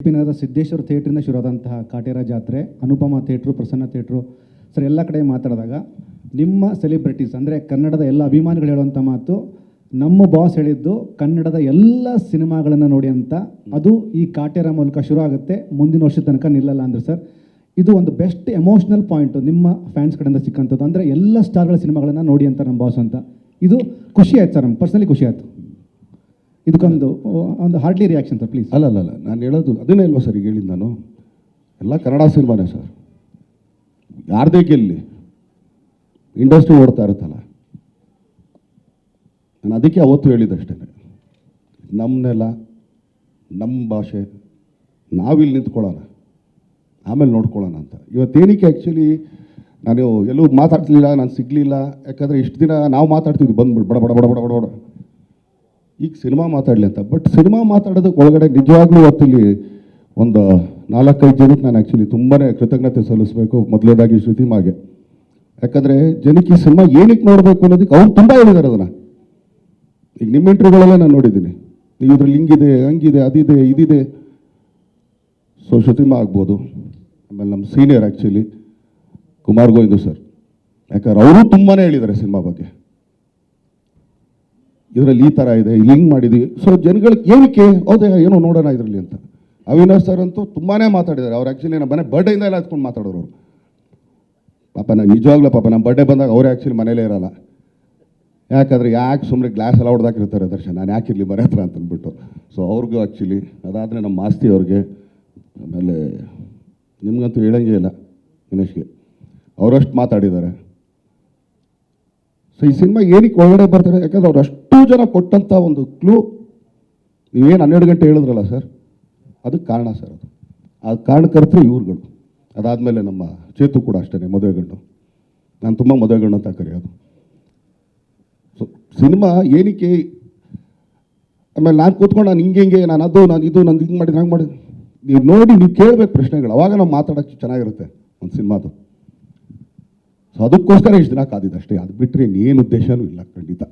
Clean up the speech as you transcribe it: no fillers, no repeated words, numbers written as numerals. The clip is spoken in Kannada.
ಪಿನಗರದ ಸಿದ್ದೇಶ್ವರ ಥಿಯೇಟ್ರಿಂದ ಶುರುವಾದಂತಹ ಕಾಟೇರ ಜಾತ್ರೆ, ಅನುಪಮ ಥಿಯೇಟ್ರು, ಪ್ರಸನ್ನ ಥಿಯೇಟ್ರು ಸರ್ ಎಲ್ಲ ಕಡೆ ಮಾತಾಡಿದಾಗ ನಿಮ್ಮ ಸೆಲೆಬ್ರಿಟೀಸ್ ಅಂದರೆ ಕನ್ನಡದ ಎಲ್ಲ ಅಭಿಮಾನಿಗಳು ಹೇಳುವಂಥ ಮಾತು, ನಮ್ಮ ಬಾಸ್ ಹೇಳಿದ್ದು ಕನ್ನಡದ ಎಲ್ಲ ಸಿನಿಮಾಗಳನ್ನು ನೋಡಿ ಅಂತ. ಅದು ಈ ಕಾಟೇರ ಮೂಲಕ ಶುರು ಆಗುತ್ತೆ, ಮುಂದಿನ ವರ್ಷದ ತನಕ ನಿಲ್ಲಲ್ಲ ಅಂದರೆ ಸರ್ ಇದು ಒಂದು ಬೆಸ್ಟ್ ಎಮೋಷ್ನಲ್ ಪಾಯಿಂಟು ನಿಮ್ಮ ಫ್ಯಾನ್ಸ್ ಕಡೆಯಿಂದ ಸಿಕ್ಕಂಥದ್ದು. ಅಂದರೆ ಎಲ್ಲ ಸ್ಟಾರ್ಗಳ ಸಿನಿಮಾಗಳನ್ನು ನೋಡಿ ಅಂತ ನಮ್ಮ ಬಾಸ್ ಅಂತ. ಇದು ಖುಷಿ ಆಯ್ತು ಸರ್, ನಮ್ಗೆ ಪರ್ಸನಲಿ ಖುಷಿ ಆಯಿತು. ಇದಕ್ಕೊಂದು ಹಾರ್ಡ್ಲಿ ರಿಯಾಕ್ಷನ್ ಸರ್ ಪ್ಲೀಸ್. ಅಲ್ಲ ನಾನು ಹೇಳೋದು ಅದನ್ನೇ ಇಲ್ವಾ ಸರ್, ಈಗ ಹೇಳಿದ್ದು ನಾನು ಎಲ್ಲ ಕನ್ನಡ ಸಿನಿಮಾನೇ ಸರ್. ಯಾರದೇ ಗೆಲ್ಲಿ ಇಂಡಸ್ಟ್ರಿ ಓಡ್ತಾ ಇರುತ್ತಲ್ಲ, ನಾನು ಅದಕ್ಕೆ ಅವತ್ತು ಹೇಳಿದ್ದಷ್ಟೇ, ನಮ್ಮನ್ನೆಲ್ಲ ನಮ್ಮ ಭಾಷೆ ನಾವಿಲ್ಲಿ ನಿಂತ್ಕೊಳ್ಳೋಣ, ಆಮೇಲೆ ನೋಡ್ಕೊಳ್ಳೋಣ ಅಂತ. ಇವತ್ತೇನಕ್ಕೆ ಆ್ಯಕ್ಚುಲಿ ನಾನು ಎಲ್ಲೂ ಮಾತಾಡ್ತಿರ್ಲಿಲ್ಲ, ನಾನು ಸಿಗಲಿಲ್ಲ. ಯಾಕಂದರೆ ಇಷ್ಟು ದಿನ ನಾವು ಮಾತಾಡ್ತಿದ್ವಿ ಬಂದ್ಬಿಟ್ಟು ಬಡ ಬಡ ಬಡ ಬಡ ಬಡ ಬಡ, ಈಗ ಸಿನಿಮಾ ಮಾತಾಡಲಿ ಅಂತ. ಬಟ್ ಸಿನಿಮಾ ಮಾತಾಡೋದಕ್ಕೆ ಒಳಗಡೆ ನಿಜವಾಗ್ಲೂ ಹೊತ್ತಿಲ್ಲಿ ಒಂದು 4-5 ಜನಕ್ಕೆ ನಾನು ಆ್ಯಕ್ಚುಲಿ ತುಂಬಾ ಕೃತಜ್ಞತೆ ಸಲ್ಲಿಸಬೇಕು. ಮೊದಲನೇದಾಗಿ ಶ್ರುತಿಮಾಗೆ, ಯಾಕಂದರೆ ಜನಕ್ಕೆ ಈ ಸಿನಿಮಾ ಏನಕ್ಕೆ ನೋಡಬೇಕು ಅನ್ನೋದಕ್ಕೆ ಅವ್ರು ತುಂಬ ಹೇಳಿದ್ದಾರೆ. ಅದನ್ನು ಈಗ ನಿಮ್ಮ ಇಂಟರ್ವ್ಯೂಗಳಲ್ಲೇ ನಾನು ನೋಡಿದ್ದೀನಿ, ನೀವು ಇದ್ರಲ್ಲಿ ಹಿಂಗಿದೆ, ಹಂಗಿದೆ, ಅದಿದೆ, ಇದಿದೆ. ಸೊ ಶ್ರುತಿಮಾ ಆಗ್ಬೋದು, ಆಮೇಲೆ ನಮ್ಮ senior actually Kumar Govindu sir, ಯಾಕಂದ್ರೆ ಅವರು ತುಂಬಾ ಹೇಳಿದ್ದಾರೆ ಸಿನಿಮಾ ಬಗ್ಗೆ, ಇದರಲ್ಲಿ ಈ ಥರ ಇದೆ, ಇಲ್ಲಿ ಹಿಂಗೆ ಮಾಡಿದ್ವಿ. ಸೊ ಜನಗಳಿಗೆ ಏನಕ್ಕೆ ಹೌದೇ ಏನೋ ನೋಡೋಣ ಇದರಲ್ಲಿ ಅಂತ. ಅವಿನಾಶ್ ಸರ್ ಅಂತೂ ತುಂಬಾ ಮಾತಾಡಿದ್ದಾರೆ. ಅವ್ರು ಆ್ಯಕ್ಚುಲಿ ನಮ್ಮ ಮನೆ ಬರ್ಡೇಯಿಂದ ಎಲ್ಲ ಹತ್ಕೊಂಡು ಮಾತಾಡೋರು ಅವರು. ಪಾಪ ನಾನು ನಿಜವಾಗ್ಲೂ ನಮ್ಮ ಬರ್ಡೇ ಬಂದಾಗ ಅವರೇ ಆ್ಯಕ್ಚುಲಿ ಮನೇಲೇ ಇರೋಲ್ಲ. ಯಾಕಂದರೆ ಯಾಕೆ ಸುಮ್ಮನೆ ಗ್ಲಾಸ್ ಎಲ್ಲ ಹೊಡೆದಾಕಿರ್ತಾರೆ ದರ್ಶನ್, ನಾನು ಯಾಕಿರಲಿ ಮನೆ ಹತ್ರ ಅಂತಂದ್ಬಿಟ್ಟು. ಸೊ ಅವ್ರಿಗೂ ಆ್ಯಕ್ಚುಲಿ, ಅದಾದರೆ ನಮ್ಮ ಮಾಸ್ತಿ ಅವ್ರಿಗೆ, ಆಮೇಲೆ ನಿಮಗಂತೂ ಹೇಳಂಗೇ ಇಲ್ಲ ಗಣೇಶ್ಗೆ, ಅವರಷ್ಟು ಮಾತಾಡಿದ್ದಾರೆ. ಸೊ ಈ ಸಿನಿಮಾ ಏನಕ್ಕೆ ಒಳಗಡೆ ಬರ್ತಾರೆ, ಯಾಕಂದ್ರೆ ಅವ್ರು ಅಷ್ಟು ಜನ ಕೊಟ್ಟಂಥ ಒಂದು ಕ್ಲೂ. ನೀವೇನು 12 ಗಂಟೆ ಹೇಳಿದ್ರಲ್ಲ ಸರ್, ಅದಕ್ಕೆ ಕಾರಣ ಸರ್. ಅದು ಕಾರಣಕರ್ತರು ಇವ್ರುಗಳು. ಅದಾದಮೇಲೆ ನಮ್ಮ ಚೇತು ಕೂಡ ಅಷ್ಟೇ ಮದುವೆ ಗಂಡು, ನಾನು ತುಂಬ ಮದುವೆ ಗಂಡು ಅಂತ ಕರೆಯೋದು. ಸೊ ಸಿನಿಮಾ ಏನಕ್ಕೆ, ಆಮೇಲೆ ನಾನು ಕೂತ್ಕೊಂಡು ನಾನು ಹಿಂಗೆ ನಾನು ಅದು ನಾನು ಇದು ನಂದು ಹಿಂಗೆ ಮಾಡಿದ್ರೆ ಹಂಗೆ ಮಾಡಿದ್ರೆ, ನೀವು ನೋಡಿ ನೀವು ಕೇಳಬೇಕು ಪ್ರಶ್ನೆಗಳು, ಅವಾಗ ನಾವು ಮಾತಾಡೋಕ್ಕೆ ಚೆನ್ನಾಗಿರುತ್ತೆ ಒಂದು ಸಿನಿಮಾದು. ಸೊ ಅದಕ್ಕೋಸ್ಕರ ಇಷ್ಟು ದಿನ ಕಾದಿದ್ದು ಅಷ್ಟೇ, ಅದು ಬಿಟ್ಟರೆ ಇನ್ನೇನು ಉದ್ದೇಶನೂ ಇಲ್ಲ ಖಂಡಿತ.